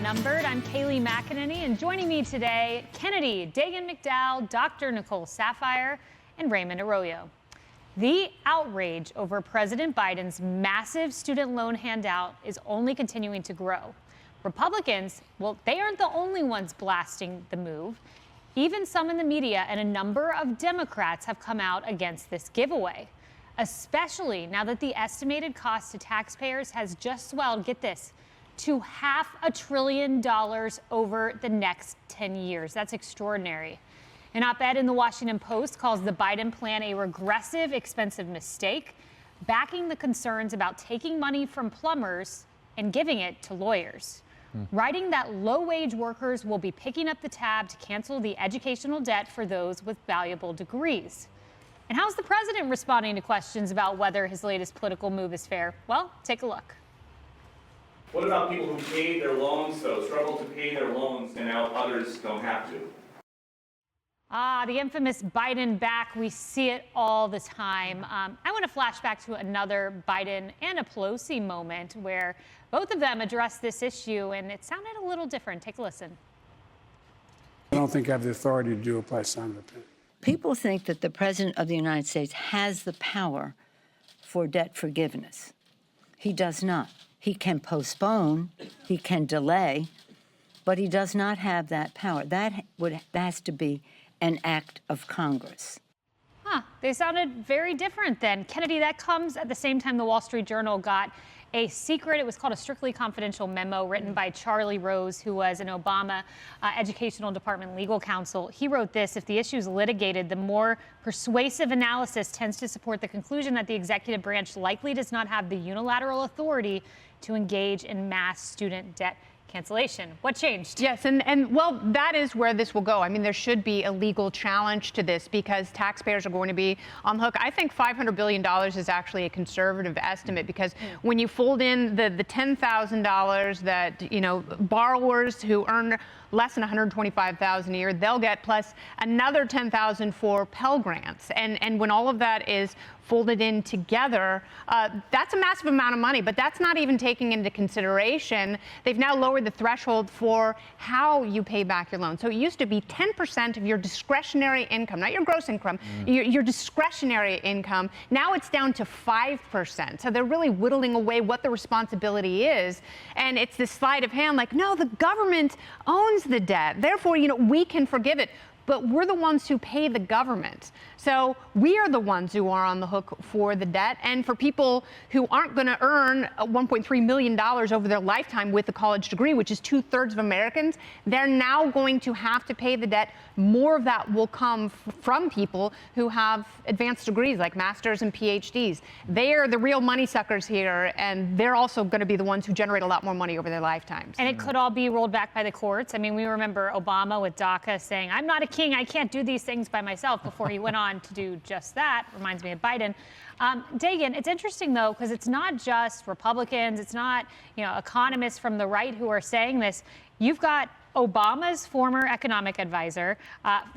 Outnumbered. I'm Kaylee McEnany, and joining me today, Kennedy, Dagan McDowell, Dr. Nicole Sapphire, and Raymond Arroyo. The outrage over President Biden's massive student loan handout is only continuing to grow. Republicans, well, they aren't the only ones blasting the move. Even some in the media and a number of Democrats have come out against this giveaway, especially now that the estimated cost to taxpayers has just swelled, get this, to $500 billion over the next 10 years. That's extraordinary. An op-ed in the Washington Post calls the Biden plan a regressive, expensive mistake, backing the concerns about taking money from plumbers and giving it to lawyers. Writing that low-wage workers will be picking up the tab to cancel the educational debt for those with valuable degrees. And how's the president responding to questions about whether his latest political move is fair? Well, take a look. What about people who paid their loans, though, struggle to pay their loans, and now others don't have to? The infamous Biden back. We see it all the time. I want to flash back to another Biden and a Pelosi moment where both of them addressed this issue, and it sounded a little different. Take a listen. I don't think I have the authority to do a place on it. People think that the President of the United States has the power for debt forgiveness. He does not. He can postpone, he can delay, but he does not have that power. That has to be an act of Congress. They sounded very different then. Kennedy, that comes at the same time the Wall Street Journal got a secret, it was called a strictly confidential memo written by Charlie Rose, who was an Obama Educational Department legal counsel. He wrote this: if the issue is litigated, the more persuasive analysis tends to support the conclusion that the executive branch likely does not have the unilateral authority to engage in mass student debt cancellation. What changed? Yes, and well, that is where this will go. I mean, there should be a legal challenge to this because taxpayers are going to be on the hook. I think $500 billion is actually a conservative estimate because when you fold in the $10,000 that, you know, borrowers who earn less than $125,000 a year, they'll get plus another $10,000 for Pell Grants. And when all of that is folded in together, that's a massive amount of money, but that's not even taking into consideration. They've now lowered the threshold for how you pay back your loan. So it used to be 10% of your discretionary income, not your gross income, your discretionary income. Now it's down to 5%. So they're really whittling away what the responsibility is. And it's this sleight of hand, like, no, the government owns the debt. Therefore, you know, we can forgive it. But we're the ones who pay the government. So we are the ones who are on the hook for the debt. And for people who aren't going to earn $1.3 million over their lifetime with a college degree, which is 2/3 of Americans, they're now going to have to pay the debt. More of that will come from people who have advanced degrees like masters and PhDs. They are the real money suckers here, and they're also going to be the ones who generate a lot more money over their lifetimes. And it could all be rolled back by the courts. I mean, we remember Obama with DACA saying, I'm not a king, I can't do these things by myself, before he went on to do just that. Reminds me of Biden. Dagan, it's interesting, though, because it's not just Republicans, it's not, you know, economists from the right who are saying this. You've got Obama's former economic advisor,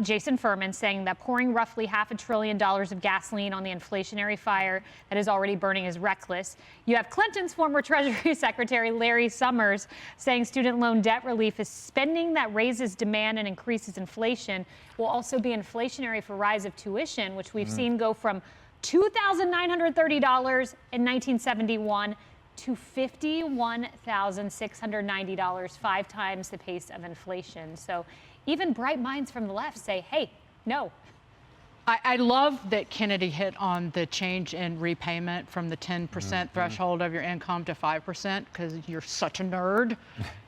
Jason Furman, saying that pouring roughly $500 billion of gasoline on the inflationary fire that is already burning is reckless. You have Clinton's former Treasury Secretary, Larry Summers, saying student loan debt relief is spending that raises demand and increases inflation. Will also be inflationary for rise of tuition, which we've seen go from $2,930 in 1971 to $51,690, 5 times the pace of inflation. So even bright minds from the left say, hey, no. I love that Kennedy hit on the change in repayment from the 10% threshold of your income to 5%, because you're such a nerd.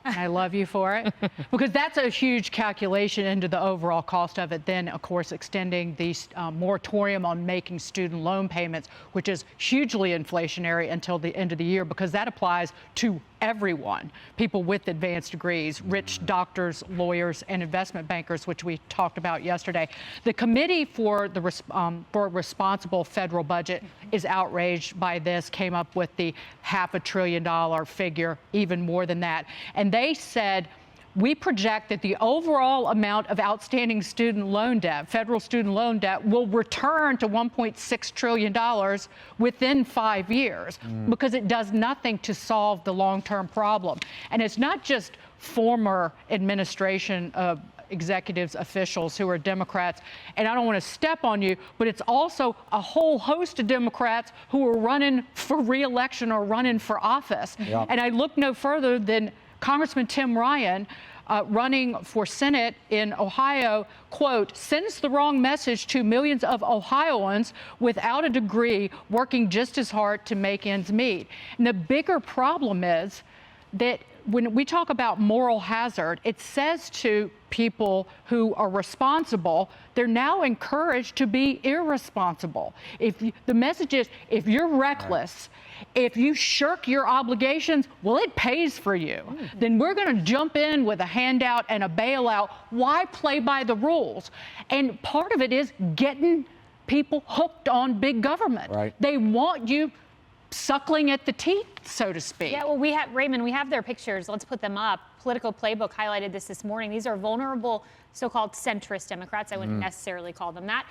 And I love you for it. Because that's a huge calculation into the overall cost of it. Then, of course, extending the moratorium on making student loan payments, which is hugely inflationary until the end of the year, because that applies to everyone, people with advanced degrees, rich doctors, lawyers, and investment bankers, which we talked about yesterday. The Committee for the Responsible Federal Budget is outraged by this, came up with the $500 billion figure, even more than that. And they said we project that the overall amount of outstanding student loan debt, federal student loan debt, will return to $1.6 trillion within 5 years because it does nothing to solve the long-term problem. And it's not just former administration executives, officials who are Democrats, and I don't want to step on you, but it's also a whole host of Democrats who are running for re-election or running for office. Yep. And I look no further than Congressman Tim Ryan, running for Senate in Ohio, quote, sends the wrong message to millions of Ohioans without a degree working just as hard to make ends meet. And the bigger problem is that when we talk about moral hazard, it says to people who are responsible, they're now encouraged to be irresponsible. The message is, if you're reckless, if you shirk your obligations, well, it pays for you. Then we're going to jump in with a handout and a bailout. Why play by the rules? And part of it is getting people hooked on big government. Right. They want you suckling at the teeth, so to speak. Yeah, well, Raymond, we have their pictures. Let's put them up. Political Playbook highlighted this morning. These are vulnerable so-called centrist Democrats. I wouldn't necessarily call them that.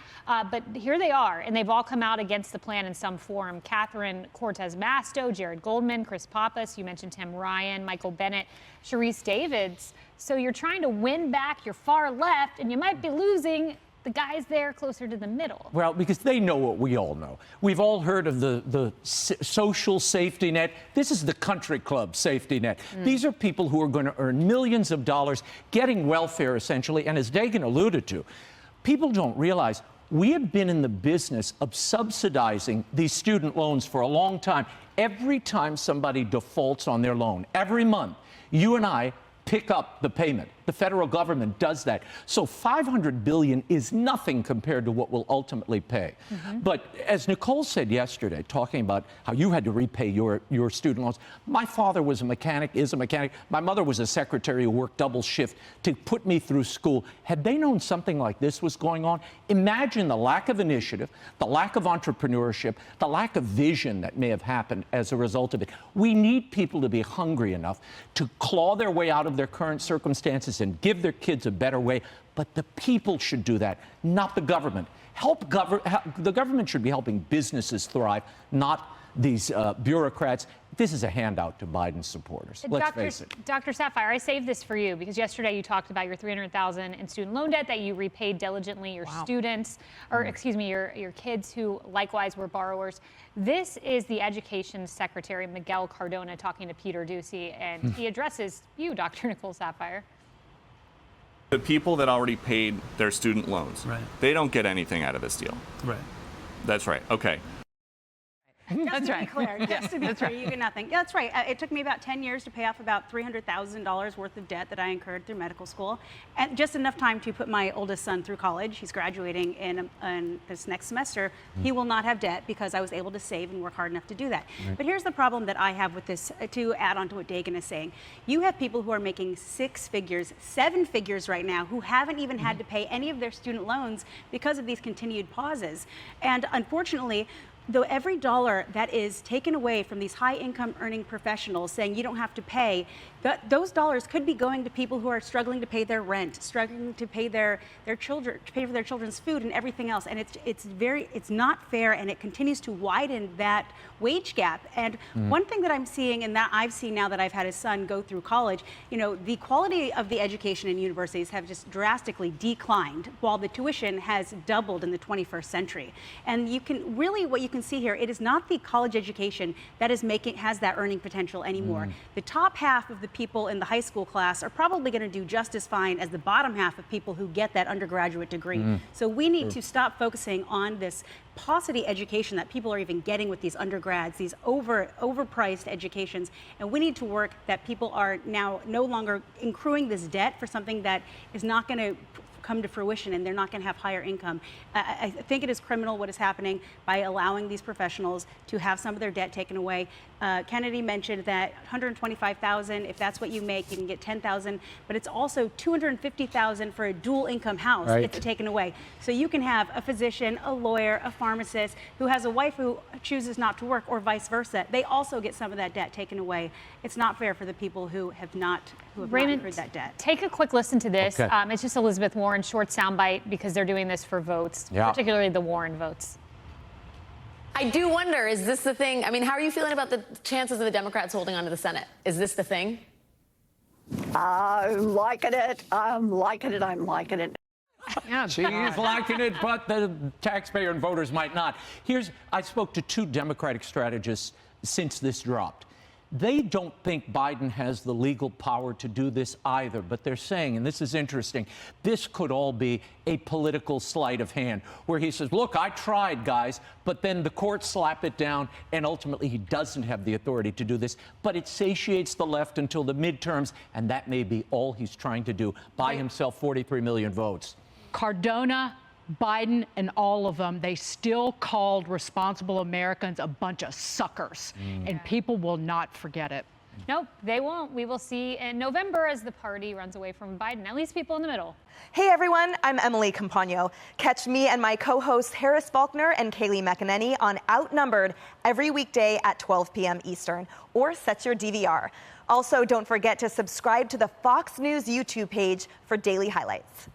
But here they are, and they've all come out against the plan in some form. Catherine Cortez Masto, Jared Goldman, Chris Pappas, you mentioned Tim Ryan, Michael Bennett, Sharice Davids. So you're trying to win back your far left, and you might be losing the guys there closer to the middle. Well, because they know what we all know. We've all heard of the social safety net. This is the country club safety net. These are people who are going to earn millions of dollars, getting welfare essentially. And as Dagan alluded to, people don't realize we have been in the business of subsidizing these student loans for a long time. Every time somebody defaults on their loan, every month, you and I pick up the payment. The federal government does that. So $500 billion is nothing compared to what we'll ultimately pay. But as Nicole said yesterday, talking about how you had to repay your student loans, my father was a mechanic, is a mechanic. My mother was a secretary who worked double shift to put me through school. Had they known something like this was going on, imagine the lack of initiative, the lack of entrepreneurship, the lack of vision that may have happened as a result of it. We need people to be hungry enough to claw their way out of their current circumstances and give their kids a better way. But the people should do that, not the government. The government should be helping businesses thrive, not these bureaucrats. This is a handout to Biden's supporters. Let's face it. Dr. Sapphire, I saved this for you because yesterday you talked about your $300,000 in student loan debt that you repaid diligently your students, or excuse me, your kids who likewise were borrowers. This is the Education Secretary, Miguel Cardona, talking to Peter Doocy, and he addresses you, Dr. Nicole Sapphire. The people that already paid their student loans, they don't get anything out of this deal. Right. That's right. Okay. Just to be clear, you get nothing. Yeah, that's right. It took me about 10 years to pay off about $300,000 worth of debt that I incurred through medical school, and just enough time to put my oldest son through college. He's graduating in this next semester. He will not have debt because I was able to save and work hard enough to do that. But here's the problem that I have with this, to add on to what Dagan is saying. You have people who are making 6 figures, 7 figures right now, who haven't even had to pay any of their student loans because of these continued pauses. And unfortunately, though every dollar that is taken away from these high income earning professionals saying you don't have to pay, those dollars could be going to people who are struggling to pay their rent, struggling to pay their children, to pay for their children's food and everything else. And it's not fair, and it continues to widen that wage gap. And one thing that I'm seeing, and that I've seen now that I've had a son go through college, you know, the quality of the education in universities have just drastically declined, while the tuition has doubled in the 21st century. And you can really, what you can see here, it is not the college education that has that earning potential anymore. The top half of the people in the high school class are probably going to do just as fine as the bottom half of people who get that undergraduate degree. So we need to stop focusing on this paucity education that people are even getting with these undergrads, these overpriced educations, and we need to work that people are now no longer accruing this debt for something that is not going to come to fruition, and they're not going to have higher income. I think it is criminal what is happening by allowing these professionals to have some of their debt taken away. Kennedy mentioned that $125,000, if that's what you make, you can get $10,000, but it's also $250,000 for a dual income house. Right. It's taken away. So you can have a physician, a lawyer, a pharmacist who has a wife who chooses not to work, or vice versa. They also get some of that debt taken away. It's not fair for the people who have not Raymond, incurred that debt. take a quick listen to this. Okay. It's just Elizabeth Warren's short soundbite because they're doing this for votes, Yeah. particularly the Warren votes. I do wonder, is this the thing? I mean, how are you feeling about the chances of the Democrats holding on to the Senate? Is this the thing? I'm liking it. I'm liking it. I'm liking it. Yeah, She's liking it, but the taxpayer and voters might not. I spoke to 2 Democratic strategists since this dropped. They don't think Biden has the legal power to do this either, but they're saying, and this is interesting, this could all be a political sleight of hand, where he says, look, I tried, guys, but then the courts slap it down, and ultimately he doesn't have the authority to do this. But it satiates the left until the midterms, and that may be all he's trying to do, buy himself 43 million votes. Cardona, Biden, and all of them, they still called responsible Americans a bunch of suckers. And people will not forget it. Nope, they won't. We will see in November as the party runs away from Biden, at least people in the middle. Hey everyone, I'm Emily Campagno. Catch me and my co-hosts Harris Faulkner and Kaylee McEnany on Outnumbered every weekday at 12 p.m. Eastern, or set your DVR. Also, don't forget to subscribe to the Fox News YouTube page for daily highlights.